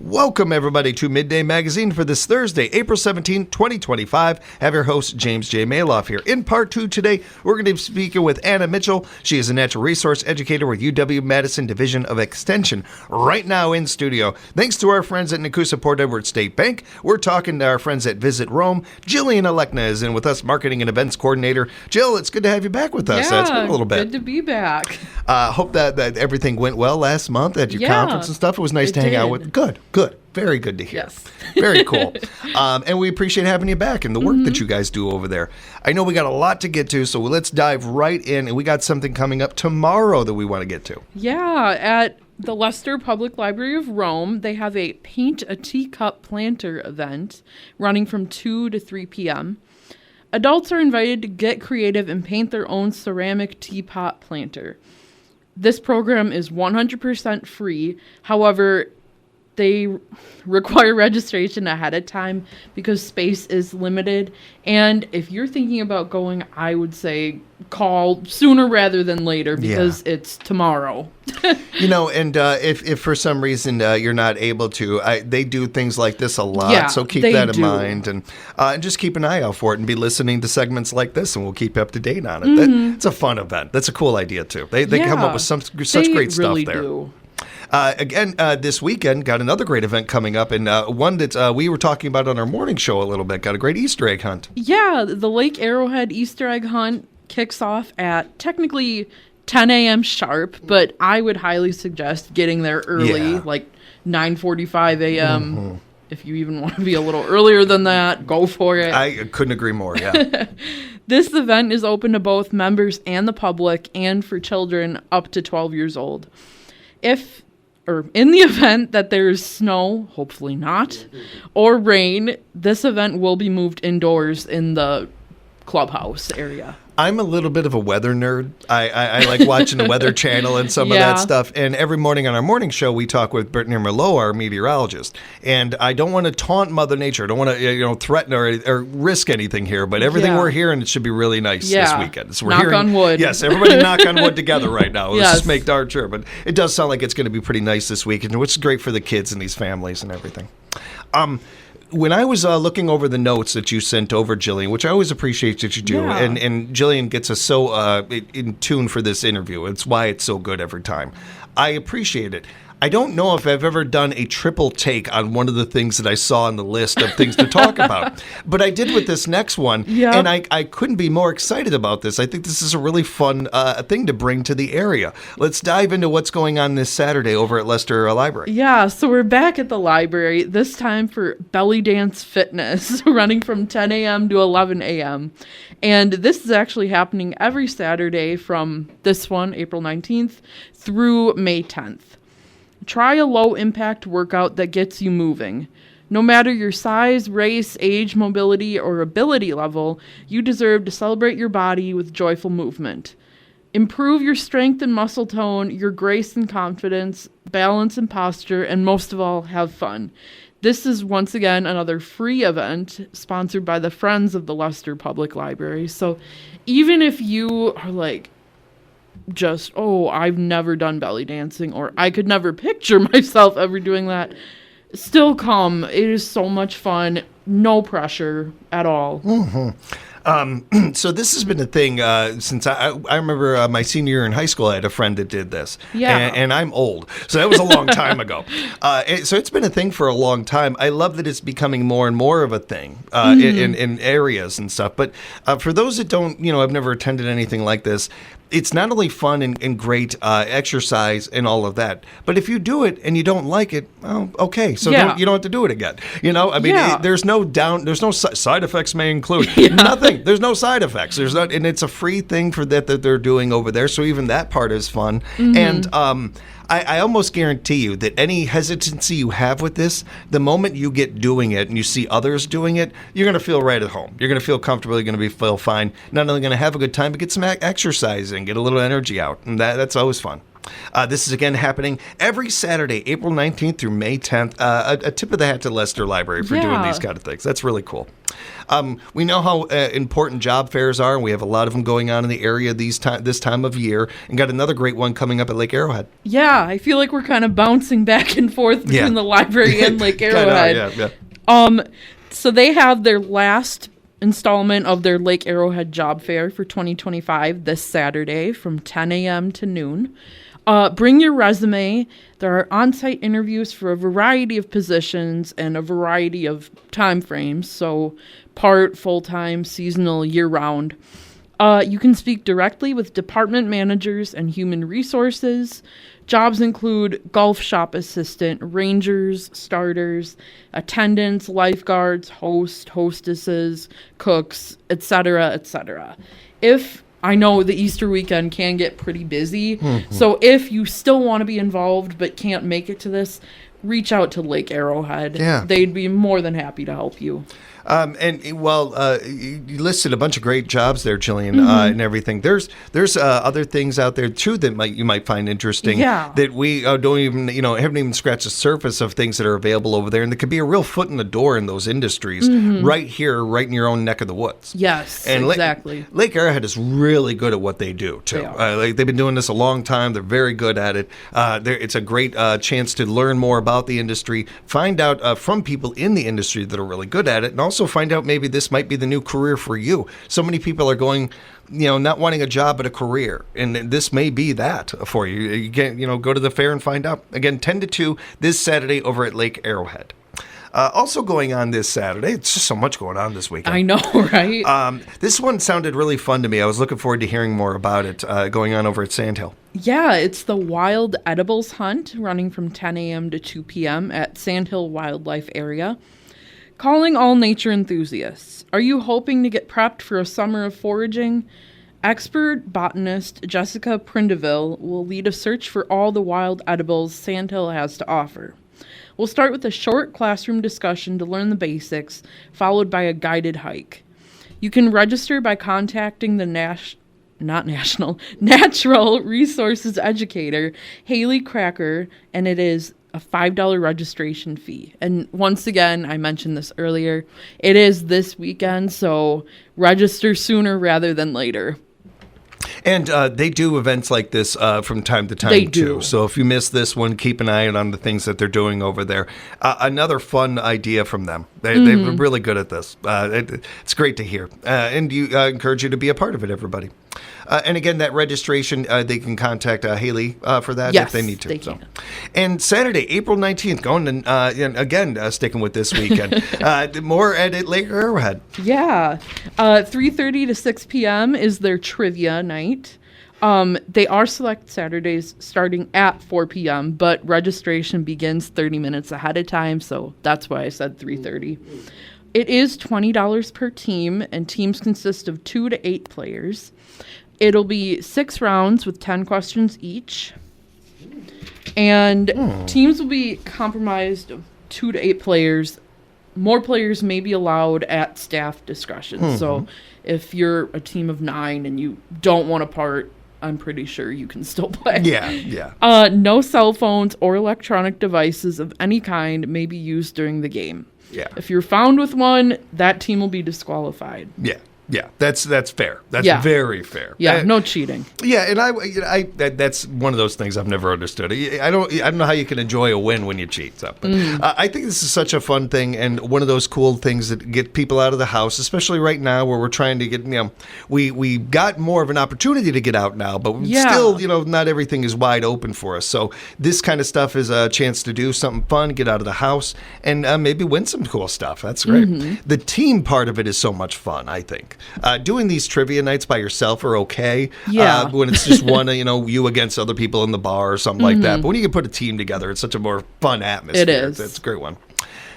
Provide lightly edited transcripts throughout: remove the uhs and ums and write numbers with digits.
Welcome, everybody, to Midday Magazine for this Thursday, April 17, 2025. Have your host, James J. Maloff here. In part two today, we're going to be speaking with Anna Mitchell. She is a natural resource educator with UW-Madison Division of Extension, right now in studio. Thanks to our friends at Nakusa Port Edward State Bank. We're talking to our friends at Visit Rome. Jillian Alekna is in with us, Marketing and Events Coordinator. Jill, it's good to have you back with us. Yeah, it's been a little bit. Good to be back. Hope that everything went well last month at your conference and stuff. It was nice to hang out with. Good. Very good to hear. Yes. Very cool. And we appreciate having you back and the work that you guys do over there. I know we got a lot to get to, so let's dive right in. And we got something coming up tomorrow that we want to get to. Yeah, at the Leicester Public Library of Rome, they have a Paint a Teacup Planter event running from 2 to 3 p.m. Adults are invited to get creative and paint their own ceramic teapot planter. This program is 100% free. However, they require registration ahead of time because space is limited. And if you're thinking about going, I would say call sooner rather than later because it's tomorrow. And if for some reason you're not able to, they do things like this a lot. So keep that in mind and just keep an eye out for it and be listening to segments like this, and we'll keep you up to date on it. It's a fun event. That's a cool idea, too. They come up with such great stuff there. Do. Again, this weekend, got another great event coming up, and one that we were talking about on our morning show a little bit. Got a great Easter egg hunt. Yeah, the Lake Arrowhead Easter egg hunt kicks off at technically 10 a.m. sharp, but I would highly suggest getting there early, like 9:45 a.m. If you even want to be a little earlier than that, go for it. I couldn't agree more, yeah. This event is open to both members and the public and for children up to 12 years old. In the event that there's snow, hopefully not, or rain, this event will be moved indoors in the clubhouse area. I'm a little bit of a weather nerd. I like watching the Weather Channel and some of that stuff. And every morning on our morning show, we talk with Brittany Merlot, our meteorologist. And I don't want to taunt Mother Nature. I don't want to threaten or risk anything here. But everything we're hearing, it should be really nice this weekend. So we're knock on wood. Yes, everybody knock on wood together right now. Let's just make darn sure. But it does sound like it's going to be pretty nice this weekend, which is great for the kids and these families and everything. When I was looking over the notes that you sent over, Jillian, which I always appreciate that you do, and Jillian gets us so in tune for this interview. It's why it's so good every time. I appreciate it. I don't know if I've ever done a triple take on one of the things that I saw on the list of things to talk about, but I did with this next one, and I couldn't be more excited about this. I think this is a really fun thing to bring to the area. Let's dive into what's going on this Saturday over at Leicester Library. Yeah, so we're back at the library, this time for Belly Dance Fitness, running from 10 a.m. to 11 a.m. And this is actually happening every Saturday from this one, April 19th, through May 10th. Try a low-impact workout that gets you moving. No matter your size, race, age, mobility, or ability level, you deserve to celebrate your body with joyful movement. Improve your strength and muscle tone, your grace and confidence, balance and posture, and most of all, have fun. This is, once again, another free event sponsored by the Friends of the Leicester Public Library. So even if you are like, I've never done belly dancing, or I could never picture myself ever doing that, still come. It is so much fun. No pressure at all. So this has been a thing since I remember my senior year in high school. I had a friend that did this, and I'm old, so that was a long time ago. So it's been a thing for a long time. I love that it's becoming more and more of a thing in areas and stuff. But for those that don't, I've never attended anything like this. It's not only fun and great exercise and all of that, but if you do it and you don't like it, well, okay, so you don't have to do it again. There's no side effects may include nothing. There's no side effects. There's not, and it's a free thing for that they're doing over there. So even that part is fun. And I almost guarantee you that any hesitancy you have with this, the moment you get doing it and you see others doing it, you're going to feel right at home. You're going to feel comfortable. You're going to feel fine. Not only going to have a good time, but get some exercise and get a little energy out. And that's always fun. This is again happening every Saturday, April 19th through May 10th. A tip of the hat to Leicester Library for doing these kind of things. That's really cool. We know how important job fairs are, and we have a lot of them going on in the area this time of year, and got another great one coming up at Lake Arrowhead. Yeah, I feel like we're kind of bouncing back and forth between the library and Lake Arrowhead. Yeah. So they have their last installment of their Lake Arrowhead Job Fair for 2025 this Saturday from 10 a.m. to noon. Bring your resume. There are on-site interviews for a variety of positions and a variety of time frames, so part, full-time, seasonal, year-round. You can speak directly with department managers and human resources. Jobs include golf shop assistant, rangers, starters, attendants, lifeguards, hostesses, cooks, etc., etc. I know the Easter weekend can get pretty busy, so if you still want to be involved but can't make it to this, reach out to Lake Arrowhead. Yeah. They'd be more than happy to help you. You listed a bunch of great jobs there, Jillian, and everything. There's other things out there too that you might find interesting. Yeah. That we don't even haven't even scratched the surface of things that are available over there, and that could be a real foot in the door in those industries right here, right in your own neck of the woods. Yes, and exactly. Lake Arrowhead is really good at what they do too. They've been doing this a long time. They're very good at it. It's a great chance to learn more about the industry, find out from people in the industry that are really good at it, and also find out maybe this might be the new career for you. So many people are going, not wanting a job but a career, and this may be that for you. You can, go to the fair and find out. Again, 10 to 2 this Saturday over at Lake Arrowhead. Also going on this Saturday, it's just so much going on this weekend. I know, right? This one sounded really fun to me. I was looking forward to hearing more about it going on over at Sandhill. Yeah, it's the Wild Edibles Hunt running from 10 a.m. to 2 p.m. at Sandhill Wildlife Area. Calling all nature enthusiasts. Are you hoping to get prepped for a summer of foraging? Expert botanist Jessica Prindeville will lead a search for all the wild edibles Sandhill has to offer. We'll start with a short classroom discussion to learn the basics, followed by a guided hike. You can register by contacting the Natural Resources Educator, Haley Cracker, and it is a $5 registration fee. And once again, I mentioned this earlier, it is this weekend, so register sooner rather than later. And they do events like this from time to time, they do. Too. So if you miss this one, keep an eye out on the things that they're doing over there. Another fun idea from them. They're really good at this. It's great to hear. And you encourage you to be a part of it, everybody. And again, that registration, they can contact Haley for that if they need to. They can. And Saturday, April 19th, going to, again, sticking with this weekend, more at Lake Arrowhead. Yeah. 3:30 to 6 p.m. is their trivia night. They are select Saturdays starting at 4 p.m., but registration begins 30 minutes ahead of time, so that's why I said 3:30. It is $20 per team, and teams consist of 2 to 8 players. It'll be 6 rounds with 10 questions each. And teams will be comprised of 2 to 8 players. More players may be allowed at staff discretion. So if you're a team of 9 and you don't want to part, I'm pretty sure you can still play. Yeah. No cell phones or electronic devices of any kind may be used during the game. Yeah. If you're found with one, that team will be disqualified. Yeah, that's fair. That's very fair. Yeah, no cheating. Yeah, and I that's one of those things I've never understood. I don't know how you can enjoy a win when you cheat. So, but, I think this is such a fun thing and one of those cool things that get people out of the house, especially right now where we're trying to get. We got more of an opportunity to get out now, but still, not everything is wide open for us. So this kind of stuff is a chance to do something fun, get out of the house, and maybe win some cool stuff. That's great. The team part of it is so much fun, I think. Doing these trivia nights by yourself are okay. When it's just one, you against other people in the bar or something like that. But when you can put a team together, it's such a more fun atmosphere. It is. It's a great one.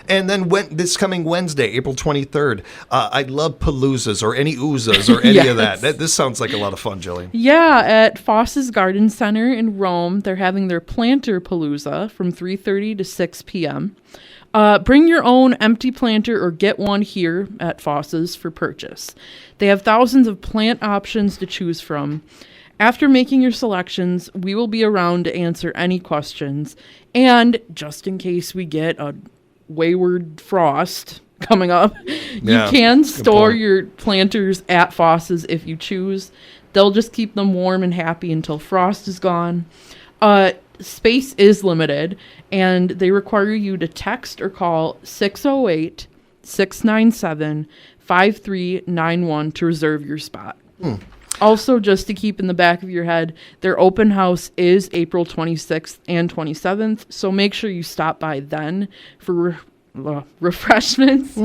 And then this coming Wednesday, April 23rd, I love paloozas or any oozas or any of that. This sounds like a lot of fun, Jillian. Yeah, at Foss's Garden Center in Rome, they're having their Planter Palooza from 3:30 to 6 p.m. Bring your own empty planter or get one here at Foss's for purchase. They have thousands of plant options to choose from. After making your selections, we will be around to answer any questions. And just in case we get a wayward frost coming up, you can store your planters at Foss's if you choose. They'll just keep them warm and happy until frost is gone. Space is limited, and they require you to text or call 608-697-5391 to reserve your spot. Also, just to keep in the back of your head, their open house is April 26th and 27th, so make sure you stop by then for refreshments,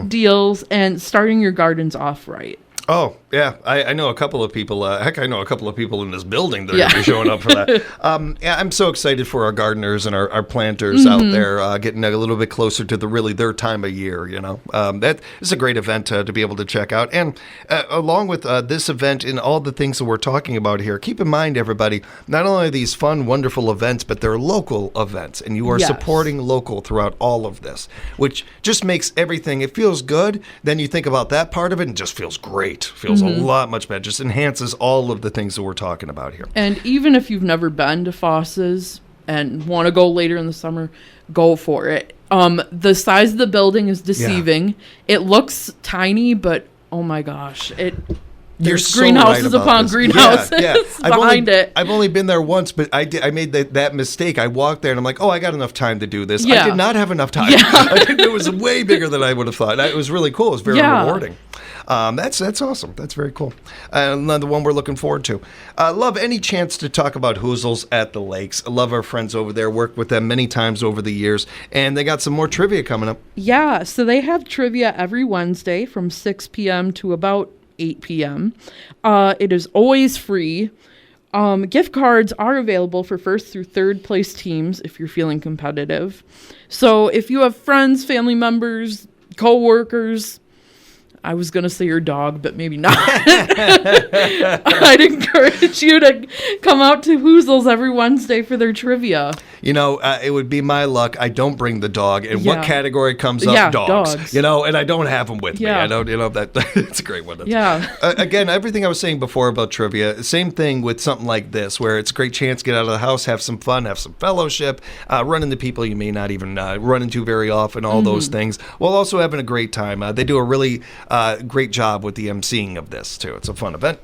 deals, and starting your gardens off right. Oh, yeah. I know a couple of people. Heck, I know a couple of people in this building that are going to be showing up for that. I'm so excited for our gardeners and our planters out there getting a little bit closer to their time of year, That is a great event to be able to check out. And along with this event and all the things that we're talking about here, keep in mind, everybody, not only are these fun, wonderful events, but they're local events. And you are supporting local throughout all of this, which just makes everything, it feels good. Then you think about that part of it and it just feels great. Feels a lot much better. Just enhances all of the things that we're talking about here. And even if you've never been to Foss's and want to go later in the summer, go for it. The size of the building is deceiving. Yeah. It looks tiny, but oh my gosh, there's greenhouses upon greenhouses behind it. I've only been there once, but I made that mistake. I walked there and I'm like, I got enough time to do this. I did not have enough time. It was way bigger than I would have thought. It was really cool. It was very rewarding. That's awesome. That's very cool. Another one we're looking forward to. Love any chance to talk about Hoozles at the lakes. I love our friends over there. Worked with them many times over the years, and they got some more trivia coming up. Yeah, so they have trivia every Wednesday from 6 p.m. to about 8 p.m. It is always free. Gift cards are available for first through third place teams if you're feeling competitive. So if you have friends, family members, co-workers, I was going to say your dog, but maybe not. I'd encourage you to come out to Hoozles every Wednesday for their trivia. It would be my luck. I don't bring the dog. And what category comes up? Dogs. And I don't have them with me. I don't, it's a great one. Again, everything I was saying before about trivia, same thing with something like this, where it's a great chance to get out of the house, have some fun, have some fellowship, run into people you may not even run into very often, all those things, while also having a great time. They do a really great job with the emceeing of this, too. It's a fun event.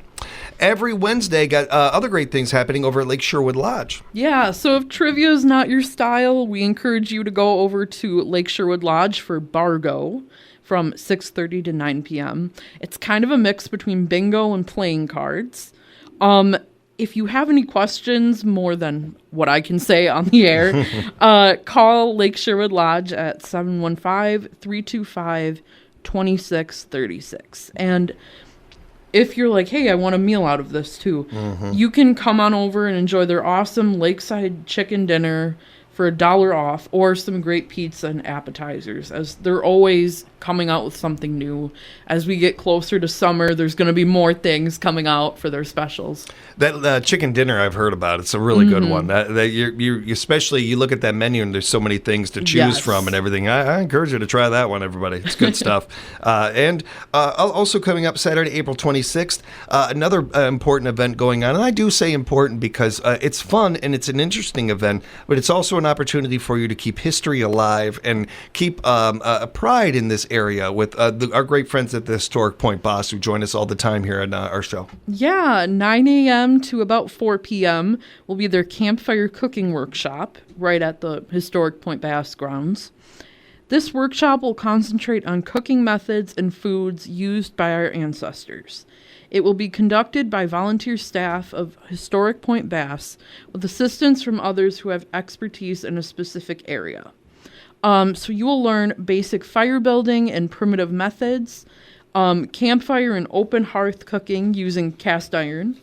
Every Wednesday, got other great things happening over at Lake Sherwood Lodge. Yeah, so if trivia is not your style, we encourage you to go over to Lake Sherwood Lodge for Bargo from 6:30 to 9 p.m. It's kind of a mix between bingo and playing cards. If you have any questions more than what I can say on the air, call Lake Sherwood Lodge at 715-325-2636. And if you're like, hey, I want a meal out of this too, you can come on over and enjoy their awesome lakeside chicken dinner for $1 off, or some great pizza and appetizers, as they're always coming out with something new. As we get closer to summer, there's going to be more things coming out for their specials. That chicken dinner I've heard about, it's a really good one. You especially, you look at that menu and there's so many things to choose from and everything. I encourage you to try that one, everybody. It's good stuff. And also coming up Saturday, April 26th, another important event going on. And I do say important because it's fun and it's an interesting event, but it's also an opportunity for you to keep history alive and keep a pride in this area with our great friends at the Historic Point Bass, who join us all the time here on our show. Yeah, 9 a.m. to about 4 p.m. will be their campfire cooking workshop right at the Historic Point Bass grounds. This workshop will concentrate on cooking methods and foods used by our ancestors. It will be conducted by volunteer staff of Historic Point Bass with assistance from others who have expertise in a specific area. So you will learn basic fire building and primitive methods, campfire and open hearth cooking using cast iron,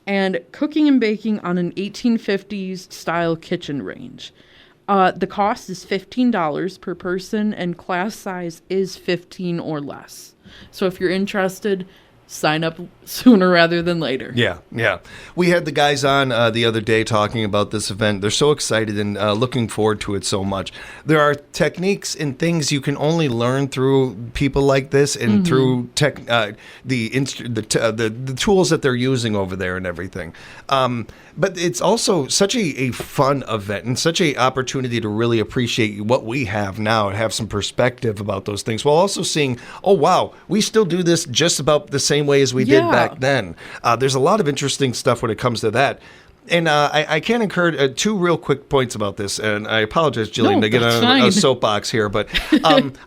and cooking and baking on an 1850s style kitchen range. The cost is $15 per person, and class size is 15 or less. So if you're interested, sign up sooner rather than later. Yeah. We had the guys on the other day talking about this event. They're so excited and looking forward to it so much. There are techniques and things you can only learn through people like this and through the tools that they're using over there and everything. But it's also such a fun event and such an opportunity to really appreciate what we have now and have some perspective about those things, while also seeing, oh, wow, we still do this just about the same way as we did back then. There's a lot of interesting stuff when it comes to that. And I can incur two real quick points about this, and I apologize, Jillian, to get on a soapbox here, but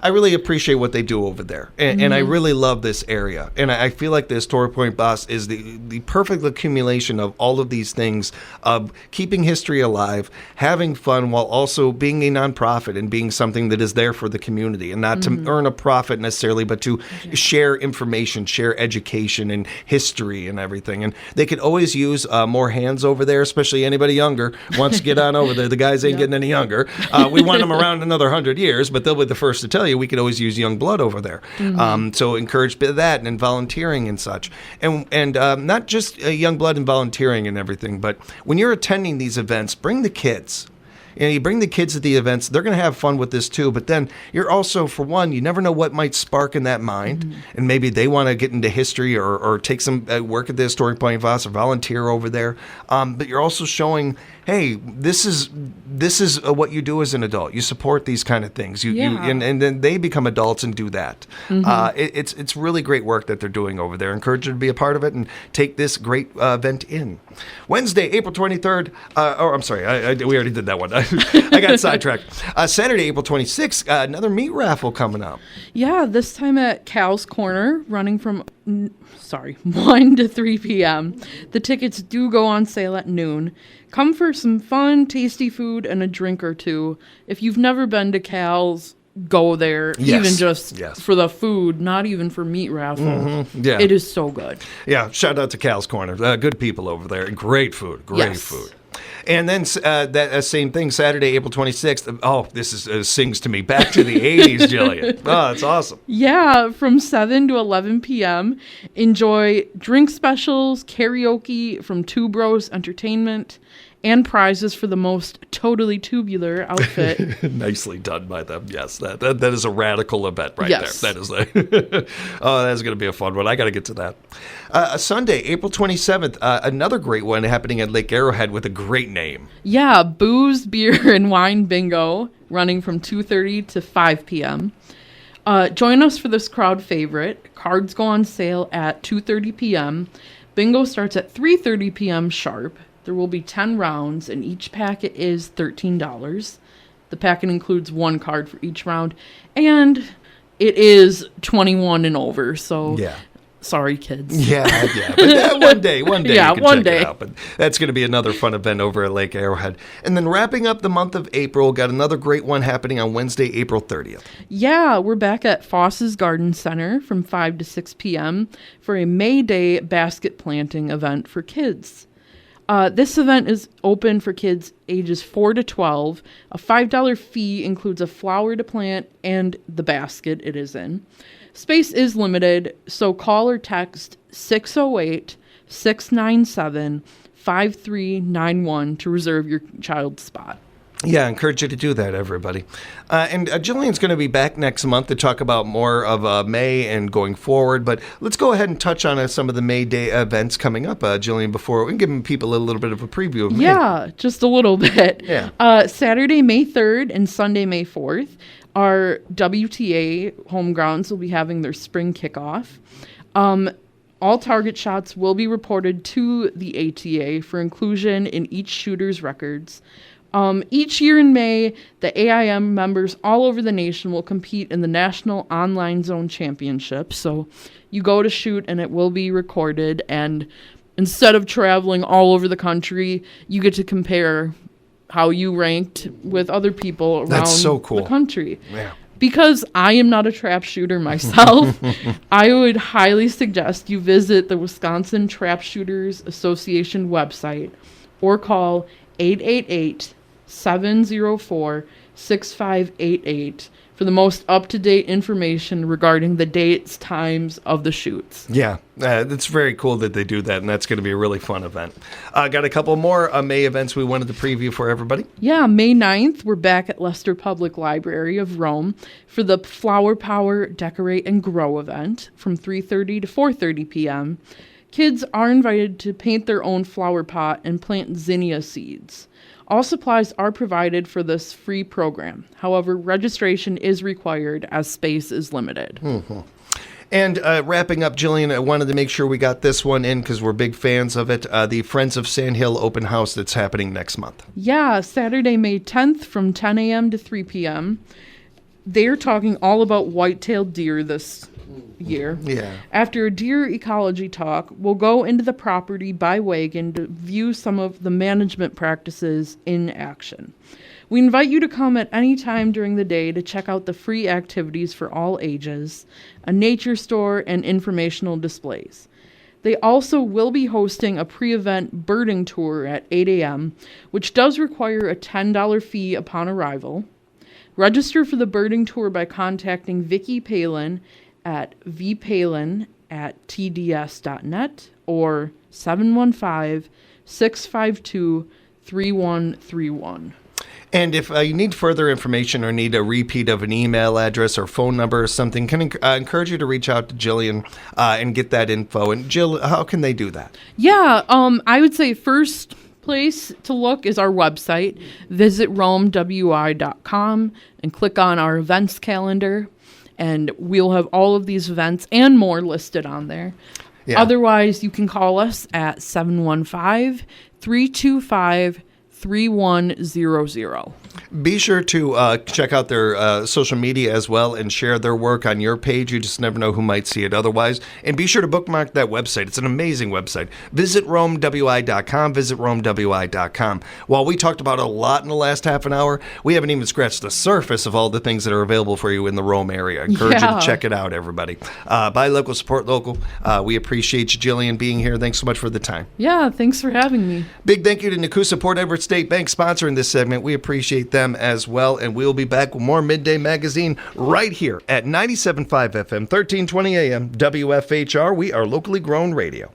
I really appreciate what they do over there, and I really love this area. And I feel like the Historic Point Bus is the perfect accumulation of all of these things, of keeping history alive, having fun, while also being a nonprofit and being something that is there for the community, and not to earn a profit necessarily, but to share information, share education and history and everything. And they could always use more hands over there, especially anybody younger wants to get on over there. The guys ain't getting any younger. We want them around another 100 years, but they'll be the first to tell you we could always use young blood over there. So encourage that and volunteering and such. And not just young blood and volunteering and everything, but when you're attending these events, bring the kids. And you bring the kids at the events, they're going to have fun with this too. But then you're also, for one, you never know what might spark in that mind. And maybe they want to get into history or take some work at the Historic Point Bus or volunteer over there. But you're also showing, hey, this is what you do as an adult. You support these kind of things. And then they become adults and do that. It's really great work that they're doing over there. Encourage you to be a part of it and take this great event in. Wednesday, April 23rd. I'm sorry, we already did that one. I got sidetracked. Saturday, April 26th, another meat raffle coming up. Yeah, this time at Cal's Corner, running from 1 to 3 p.m. The tickets do go on sale at noon. Come for some fun, tasty food and a drink or two. If you've never been to Cal's, go there, even just for the food, not even for meat raffle. It is so good. Yeah, shout out to Cal's Corner. Good people over there. Great food. Great food. And then that same thing, Saturday, April 26th. Oh, this sings to me back to the 80s, Jillian. Oh, that's awesome. Yeah, from 7 to 11 p.m. Enjoy drink specials, karaoke from Two Bros Entertainment, and prizes for the most totally tubular outfit. Nicely done by them. Yes, that is a radical event right there. That is that's going to be a fun one. I got to get to that. Sunday, April 27th, another great one happening at Lake Arrowhead with a great name. Yeah, Booze, Beer, and Wine Bingo, running from 2:30 to 5 p.m. Join us for this crowd favorite. Cards go on sale at 2:30 p.m. Bingo starts at 3:30 p.m. sharp. There will be 10 rounds, and each packet is $13. The packet includes one card for each round, and it is 21 and over, so sorry, kids. Yeah. But one day you can check it out. But that's going to be another fun event over at Lake Arrowhead. And then wrapping up the month of April, got another great one happening on Wednesday, April 30th. Yeah, we're back at Foss's Garden Center from 5 to 6 p.m. for a May Day basket planting event for kids. This event is open for kids ages 4 to 12. A $5 fee includes a flower to plant and the basket it is in. Space is limited, so call or text 608-697-5391 to reserve your child's spot. Yeah, I encourage you to do that, everybody. And Jillian's going to be back next month to talk about more of May and going forward. But let's go ahead and touch on some of the May Day events coming up, Jillian, before we can give people a little bit of a preview of May. Yeah, just a little bit. Yeah. Saturday, May 3rd and Sunday, May 4th, our WTA home grounds will be having their spring kickoff. All target shots will be reported to the ATA for inclusion in each shooter's records. Each year in May, the AIM members all over the nation will compete in the National Online Zone Championship. So you go to shoot and it will be recorded. And instead of traveling all over the country, you get to compare how you ranked with other people around the country. Yeah. Because I am not a trap shooter myself, I would highly suggest you visit the Wisconsin Trap Shooters Association website or call 888-704-6999 6588 for the most up-to-date information regarding the dates, times of the shoots. Yeah, it's very cool that they do that, and that's going to be a really fun event. Got a couple more May events we wanted to preview for everybody. Yeah, May 9th, we're back at Leicester Public Library of Rome for the Flower Power, Decorate, and Grow event from 3:30 to 4:30 p.m. Kids are invited to paint their own flower pot and plant zinnia seeds. All supplies are provided for this free program. However, registration is required as space is limited. Mm-hmm. And wrapping up, Jillian, I wanted to make sure we got this one in because we're big fans of it. The Friends of Sand Hill open house that's happening next month. Yeah, Saturday, May 10th from 10 a.m. to 3 p.m. They're talking all about white-tailed deer this year. Yeah. After a deer ecology talk, we'll go into the property by wagon to view some of the management practices in action. We invite you to come at any time during the day to check out the free activities for all ages, a nature store, and informational displays. They also will be hosting a pre-event birding tour at 8 a.m., which does require a $10 fee upon arrival. Register for the birding tour by contacting Vicki Palin at vpalin@tds.net or 715-652-3131. And if you need further information or need a repeat of an email address or phone number or something, can encourage you to reach out to Jillian and get that info. And Jill, how can they do that? Yeah, I would say first place to look is our website. Visit romewi.com and click on our events calendar. And we'll have all of these events and more listed on there. Yeah. Otherwise, you can call us at 715-325-3100. Be sure to check out their social media as well and share their work on your page. You just never know who might see it otherwise. And be sure to bookmark that website. It's an amazing website. Visit romewi.com. Visit romewi.com. While we talked about a lot in the last half an hour, we haven't even scratched the surface of all the things that are available for you in the Rome area. I encourage you to check it out, everybody. Buy local, support local. We appreciate you, Jillian, being here. Thanks so much for the time. Yeah, thanks for having me. Big thank you to Nakusa Port Edward State Bank sponsoring this segment. We appreciate them as well, and we'll be back with more Midday Magazine right here at 97.5 FM, 1320 AM, WFHR. We are locally grown radio.